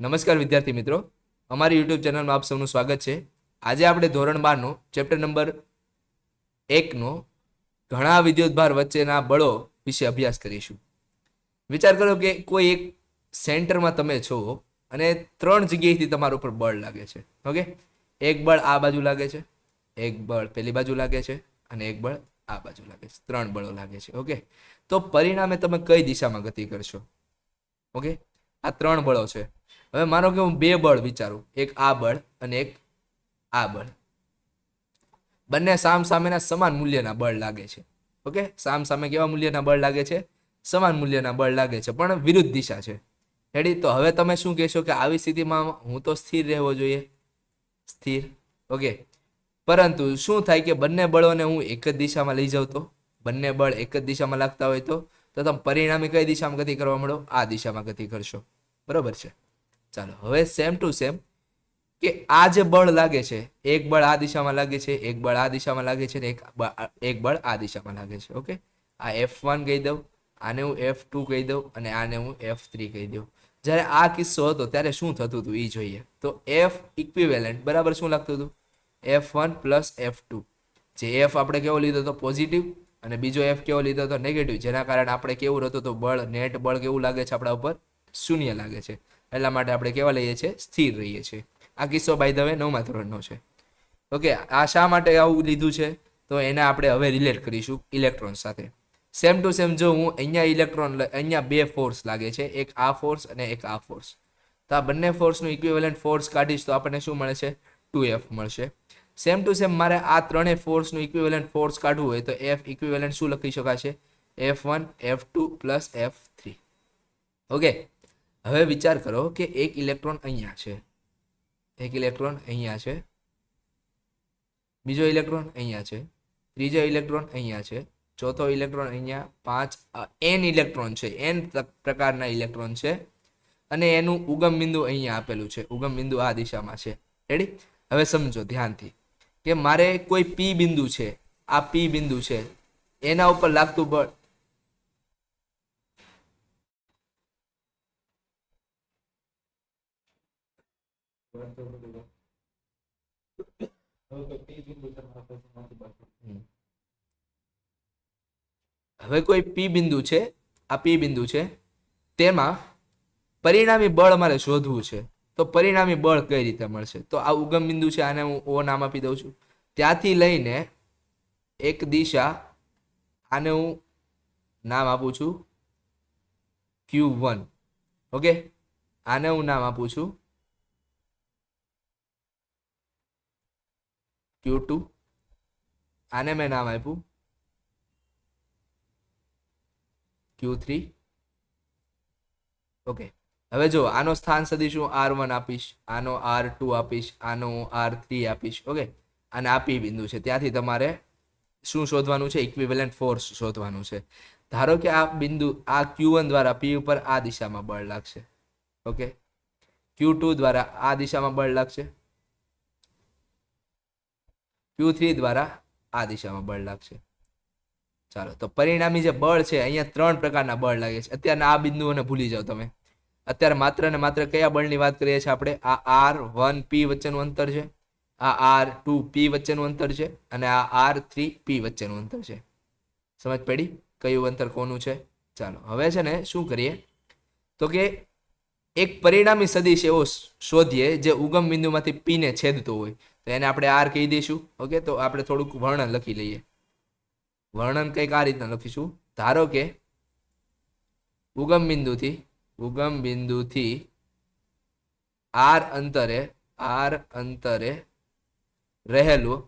નમસ્કાર વિદ્યાર્થી મિત્રો, અમારી યુટ્યુબ ચેનલમાં આપ સૌનું સ્વાગત છે. આજે આપણે ધોરણ 12નો ચેપ્ટર નંબર 1નો ઘણા વિદ્યુતભાર વચ્ચેના બળો વિશે અભ્યાસ કરીશું. વિચાર કરો કે કોઈ એક સેન્ટરમાં તમે છો અને 3 જગ્યાએથી તમારા ઉપર બળ લાગે છે. ઓકે, એક બળ આ બાજુ લાગે છે, એક બળ પેલી બાજુ લાગે છે અને એક બળ આ બાજુ લાગે છે. 3 બળો લાગે છે. ઓકે, તો પરિણામે તમે કઈ દિશામાં ગતિ કરશો? ઓકે, આ 3 બળો છે. હવે માનો કે હું 2 બળ વિચારું, એક આ બળ અને એક આ બળ. બંને સામસામેના સમાન મૂલ્યના બળ લાગે છે. ઓકે, સામસામે કેવા મૂલ્યના બળ લાગે છે? સમાન મૂલ્યના બળ લાગે છે, પણ વિરુદ્ધ દિશા છે. રેડી? તો હવે તમે શું કહેશો કે આવી સ્થિતિમાં હું તો સ્થિર રહેવો જોઈએ, સ્થિર. ઓકે, પરંતુ શું થાય કે બંને બળોને હું એક જ દિશામાં લઈ જાઉં તો, બંને બળ એક જ દિશામાં લાગતા હોય તો તમે પરિણામી કઈ દિશામાં ગતિ કરવા મળો? આ દિશામાં ગતિ કરશો. બરોબર છે? ચાલો, હવે સેમ ટુ સેમ કે આ જે બળ લાગે છે, એક બળ આ દિશામાં લાગે છે, એક બળ આ દિશામાં લાગે છે, એક બળ આ દિશામાં લાગે છે. ઓકે, આ F1 કહી દઉં, આને હું F2 કહી દઉં અને આને હું F3 કહી દઉં. જ્યારે આ કિસ્સો હતો ત્યારે શું થતું હતું એ જોઈએ. તો F ઇક્વિવેલન્ટ બરાબર શું લાગતું હતું? F1 plus F2. જે F આપણે કેવો લીધો હતો? પોઝિટિવ, અને બીજો F કેવો લીધો હતો? નેગેટિવ. જેના કારણે આપણે કેવું રહેતું હતું બળ, નેટ બળ કેવું લાગે છે આપણા ઉપર? શૂન્ય લાગે છે. એટલા માટે આપણે કેવા લઈએ છીએ? સ્થિર રહીએ છીએ. આ કિસ્સો બાય ધ વે 9મા ધોરણનો છે. ઓકે, આ શા માટે આવું લીધું છે તો એને આપણે હવે રિલેટ કરીશું ઇલેક્ટ્રોન સાથે. સેમ ટુ સેમ જો હું અહીંયા ઇલેક્ટ્રોન, અહીંયા 2 ફોર્સ લાગે છે, એક આ ફોર્સ અને એક આ ફોર્સ. તો આ બંને ફોર્સનું ઇક્વિવેલન્ટ ફોર્સ કાઢીશ તો આપણને શું મળે છે? 2F મળશે. સેમ ટુ સેમ મારે આ ત્રણેય ફોર્સનું ઇક્વિવેલન્ટ ફોર્સ કાઢવું હોય તો F ઇક્વિવેલન્ટ શું લખી શકાશે? F1 F2 plus F3. Okay, હવે વિચાર કરો કે એક ઇલેક્ટ્રોન અહીંયા છે, એક ઇલેક્ટ્રોન અહીંયા છે, બીજો ઇલેક્ટ્રોન અહીંયા છે, ત્રીજો ઇલેક્ટ્રોન અહીંયા છે, ચોથો ઇલેક્ટ્રોન અહીંયા, 5 n ઇલેક્ટ્રોન છે, n પ્રકારના ઇલેક્ટ્રોન છે, અને એનું ઉગમ બિંદુ અહીંયા આપેલું છે. ઉગમ બિંદુ આ દિશામાં છે. રેડી? હવે સમજો ધ્યાનથી કે મારે કોઈ P બિંદુ છે, આ P બિંદુ છે, એના ઉપર લાગતું બળ હવે કોઈ P બિંદુ છે, આ P બિંદુ છે, તેમાં પરિણામી બળ મારે શોધવું છે. તો પરિણામી બળ કઈ રીતે મળશે? તો આ ઉગમ બિંદુ છે, આને હું O નામ આપી દઉં છું. ત્યાંથી લઈને એક દિશા, આને હું નામ આપું છું Q1. ઓકે, આને હું નામ આપું છું Q2. આને મેં નામ આપ્યું Q3. ઓકે, હવે જો આનો સ્થાન સદિશ હું R1 આપીશ, આનો R2 આપીશ, આનો R3 આપીશ. ઓકે, અને આ P બિંદુ છે, ત્યાંથી તમારે શું શોધવાનું છે? ઇક્વિવેલન્ટ ફોર્સ શોધવાનું છે. ધારો કે આ બિંદુ, આ Q1 દ્વારા P ઉપર આ દિશામાં બળ લાગશે. ઓકે, Q2 દ્વારા આ દિશામાં બળ લાગશે, Q3 દ્વારા આ દિશામાં બળ લાગશે. ચાલો, તો પરિણામી જે બળ છે, અહીંયા 3 પ્રકારના બળ લાગે છે. અત્યારના આ બિંદુઓને ભૂલી જાઓ તમે. અત્યારે માત્ર ને માત્ર કયા બળની વાત કરીએ છીએ આપણે? આ R1P વચ્ચેનું અંતર છે, આ R2P વચ્ચેનું અંતર છે, અને આ R3P વચ્ચેનું અંતર છે. સમજ પડી કયું અંતર કોનું છે? ચાલો, હવે છે ને શું કરીએ તો કે એક પરિણામી સદિશ એવો શોધીએ જે ઉગમ બિંદુમાંથી P ને છેદતો હોય. તો એને આપણે R કહી દઈશું. ઓકે, તો આપણે થોડુંક વર્ણન લખી લઈએ. વર્ણન કંઈક આ રીતના લખીશું. ધારો કે ઉગમ બિંદુથી R અંતરે રહેલું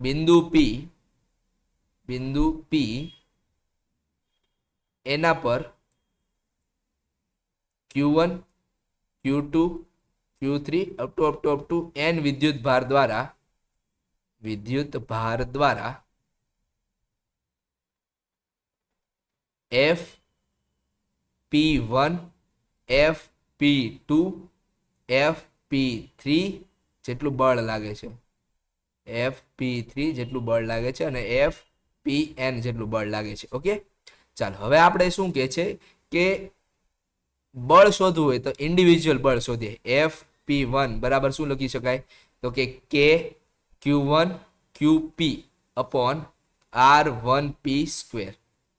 બિંદુ P એના પર Q1 Q2 Q3 up to n વિદ્યુત ભાર દ્વારા FP1 FP2 FP3 જેટલું બળ લાગે છે. FP3 જેટલું બળ લાગે છે અને FPN જેટલું બળ લાગે છે. ઓકે, ચાલો, હવે આપણે શું કહે છે કે બળ શોધવું હોય તો ઇન્ડિવિજ્યુઅલ બળ શોધીએ. Fp1 બરાબર શું લખી શકાય? તો કે K Q1 QP upon R1P square.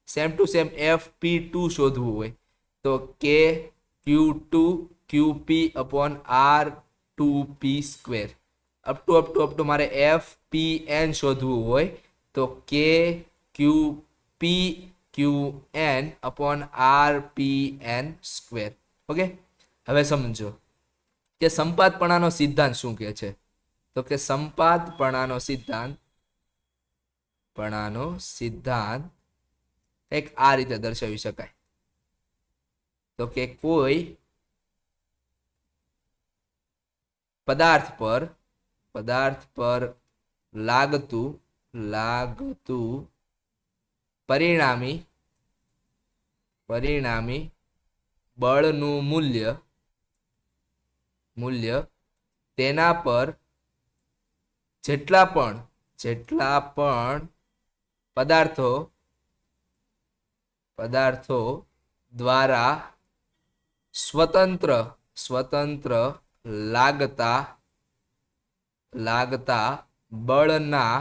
Same to same Fp2 શોધવું હોય તો K Q2 QP upon R2P square. Up to મારે Fpn શોધવું હોય તો K QP QN upon RPN square. Okay, હવે સમજો કે સંપાતપણાનો સિદ્ધાંત શું કહે છે? તો કે સંપાતપણાનો સિદ્ધાંત એક આ રીતે દર્શાવી શકાય. તો કે કોઈ પદાર્થ પર લાગતું પરિણામી બળનું મૂલ્ય તેના પર જેટલા પણ પદાર્થો દ્વારા સ્વતંત્ર લાગતા બળના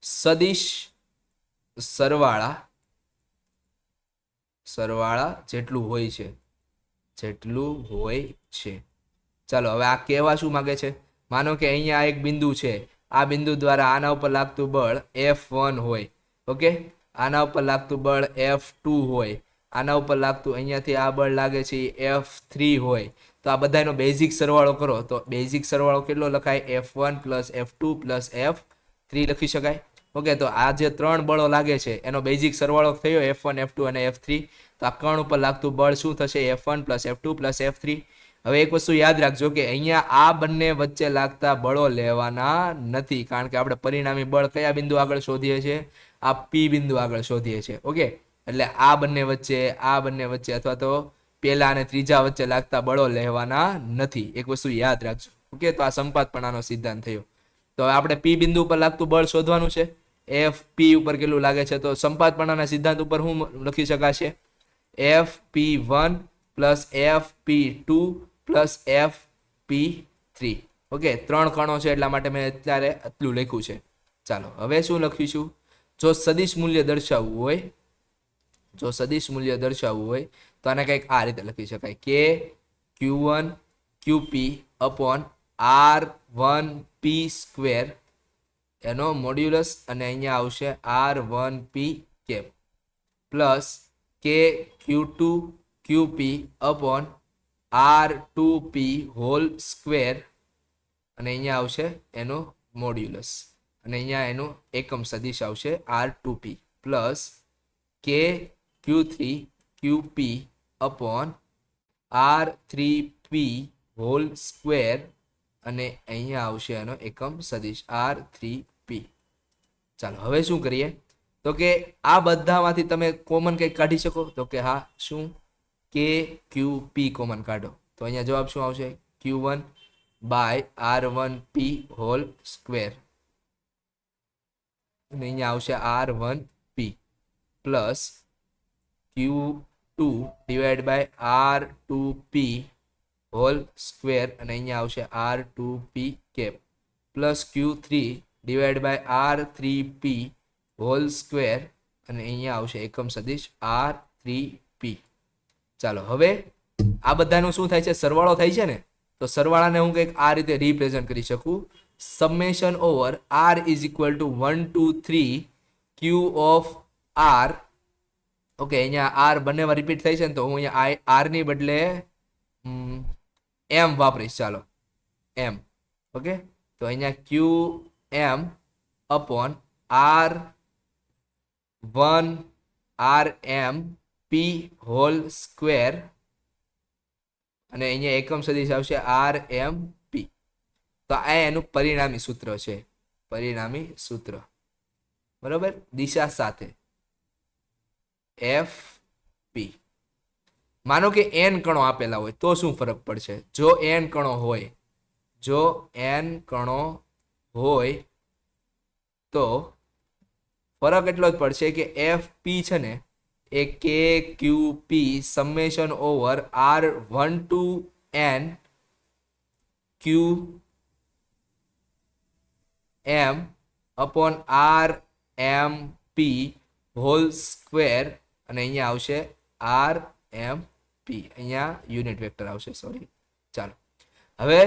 સદિશ સરવાળા જેટલું હોય છે. ચાલો હવે આ કહેવા શું માંગે છે? માનો કે અહીંયા એક બિંદુ છે, આ બિંદુ દ્વારા આના ઉપર લાગતું બળ F1 હોય. ઓકે, આના ઉપર લાગતું બળ F2 હોય, આના ઉપર લાગતું અહીંયાથી આ બળ લાગે છે F3 હોય. તો આ બધાનો બેઝિક સરવાળો કરો તો બેઝિક સરવાળો કેટલો લખાય? F1 plus F2 plus F3 લખી શકાય. ઓકે, તો આ જે ત્રણ બળો લાગે છે એનો બેઝિક સરવાળો થયો F1 F2 અને F3. તો આ કણ ઉપર લાગતું બળ શું થશે? F1 plus F2 plus F3. હવે એક વસ્તુ યાદ રાખજો કે અહીંયા આ બંને વચ્ચે લાગતા બળો લેવાના નથી, કારણ કે આપણે પરિણામી બળ કયા બિંદુ આગળ શોધીએ છીએ? આ P બિંદુ આગળ શોધીએ છીએ. ઓકે, એટલે આ બંને વચ્ચે અથવા તો પહેલા અને ત્રીજા વચ્ચે લાગતા બળો લેવાના નથી. એક વસ્તુ યાદ રાખજો. ઓકે, તો આ સંપાતપણાનો સિદ્ધાંત થયો. તો હવે આપણે P બિંદુ ઉપર લાગતું બળ શોધવાનું છે. Fp ઉપર કેટલું લાગે છે? તો સંપાતપણાના સિદ્ધાંત ઉપર શું લખી શકાશે? Fp1 plus Fp2 plus Fp3. Okay, ત્રણ કણો છે એટલા માટે મેં અત્યારે આટલું લખ્યું છે. ચાલો હવે શું લખીશું? જો સદિશ મૂલ્ય દર્શાવવું હોય તો આને કંઈક આ રીતે લખી શકાય. K Q1 QP upon R1P square એનો મોડ્યુલસ અને અહીંયા આવશે R1P cap plus K Q2 QP upon R2P whole square અને અહીંયા આવશે એનો મોડ્યુલસ અને અહીંયા એનો એકમ સદિશ આવશે R2P plus K Q3 QP upon R3P whole square અને અહીંયા આવશે એનો એકમ સદિશ R3P. ચાલો હવે શું કરીએ? તો કે આ બધામાંથી તમે કોમન કંઈક કાઢી શકો? તો કે હા, શું? K QP કોમન કાઢો તો અહીંયા જવાબ શું આવશે? Q1 by R1P hall square અને અહીંયા આવશે R1P plus Q2 divide by R2P whole square અને અહીંયા આવશે R2P cap plus Q3 divide by R3P whole square અને અહીંયા આવશે એકમ સદિશ R3P. ચાલો હવે આ બધાનું શું થાય છે? સરવાળો થાય છે ને. તો સરવાળાને હું કંઈક આ રીતે રિપ્રેઝન્ટ કરી શકું. Summation over R is equal to 1 2 3 Q of R. Okay, અહીંયા R બંનેમાં રિપીટ થાય છે ને, તો હું અહીંયા R ની બદલે M વાપરીશ. ચાલો M. ઓકે, તો અહીંયા QM upon R1 RMP whole square અને અહીંયા એકમ સદિશ આવશે RMP. તો આ એનું પરિણામી સૂત્ર છે. બરાબર, દિશા સાથે FP. માનો કે n કણો આપેલા હોય તો શું ફરક પડશે? જો n કણો હોય તો ફરક એટલો જ પડશે કે FP છે ને એ કે Q P summation over R1 to N Q M upon RMP whole square અને અહીંયા આવશે RMP, અહીંયા યુનિટ વેક્ટર આવશે, સોરી. ચાલો હવે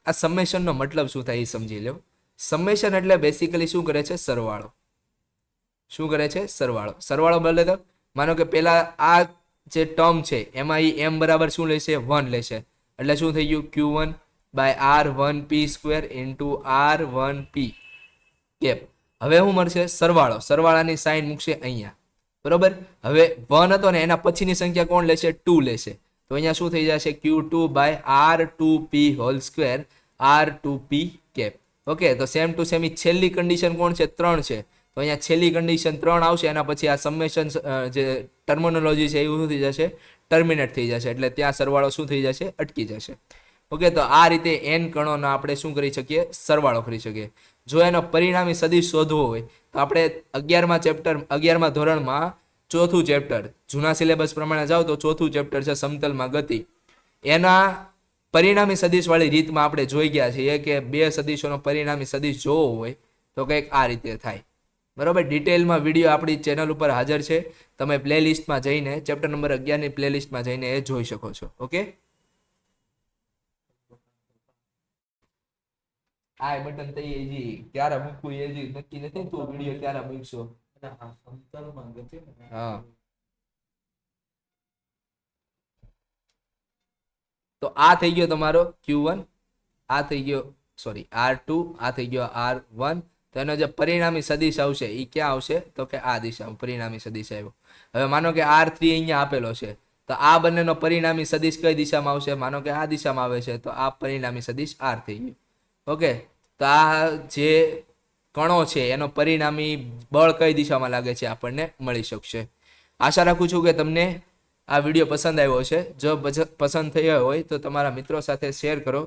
આ સમેશનનો મતલબ શું થાય એ સમજી લો. સમેશન એટલે બેસિકલી શું કરે છે? સરવાળો. શું કરે છે? સરવાળો. સરવાળો બદલે તો માનો કે પેલા આ જે ટર્મ છે એમાં એ એમ બરાબર શું લેશે? 1 લેશે. એટલે શું થઈ ગયું? Q1 by R1P square into R1P cap. હવે શું મળશે? સરવાળો. સરવાળાની સાઇન મૂકશે અહીંયા, બરોબર. હવે 1 હતો ને એના પછીની સંખ્યા કોણ લેશે? 2 લેશે. તો અહીંયા શું થઈ જશે? Q2 by R2P whole square R2P cap. Okay, તો સેમ ટુ સેમ છેલ્લી કન્ડિશન કોણ છે? 3 છે. તો અહીંયા છેલ્લી કન્ડિશન 3 આવશે. એના પછી આ સમેશન જે ટર્મિનોલોજી છે એવું શું થઈ જશે? ટર્મિનેટ થઈ જશે. એટલે ત્યાં સરવાળો શું થઈ જશે? અટકી જશે. ઓકે, તો આ રીતે n કણોનો આપણે શું કરી શકીએ? સરવાળો કરી શકીએ. જો એનો પરિણામી સદિશ શોધવો હોય તો આપણે 11મા ધોરણમાં ચોથું ચેપ્ટર, જૂના સિલેબસ પ્રમાણે જાઓ તો ચોથું ચેપ્ટર છે સમતલમાં ગતિ. એના પરિણામી સદિશ વાળી રીતમાં આપણે જોઈ ગયા છીએ કે બે સદિશોનો પરિણામી સદિશ જોવો હોય તો કંઈક આ રીતે થાય, બરોબર. ડિટેલમાં વિડીયો આપણી ચેનલ ઉપર હાજર છે. તમે પ્લેલિસ્ટમાં જઈને ચેપ્ટર નંબર 11ની પ્લેલિસ્ટમાં જઈને એ જોઈ શકો છો. ઓકે, આ બટન તઈ એજી ક્યારે મૂકવું એજી નક્કી નથી. તું વિડીયો ક્યારે મૂકશો? હા, તો આ થઈ ગયો તમારો Q1, આ થઈ ગયો સોરી R2, આ થઈ ગયો R1. તો એનો જે પરિણામી સદિશ આવશે એ ક્યાં આવશે? તો કે આ દિશામાં પરિણામી સદિશ આવ્યો. હવે માનો કે R3 અહીંયા આપેલો છે, તો આ બંનેનો પરિણામી સદિશ કઈ દિશામાં આવશે? માનો કે આ દિશામાં આવે છે, તો આ પરિણામી સદિશ R થઈ ગયું. ઓકે, તો આ જે કણો છે એનો પરિણામી બળ કઈ દિશામાં લાગે છે આપણને મળી શકશે. આશા રાખું છું કે તમને આ વિડીયો પસંદ આવ્યો છે. જો પસંદ થયો હોય તો તમારા મિત્રો સાથે શેર કરો.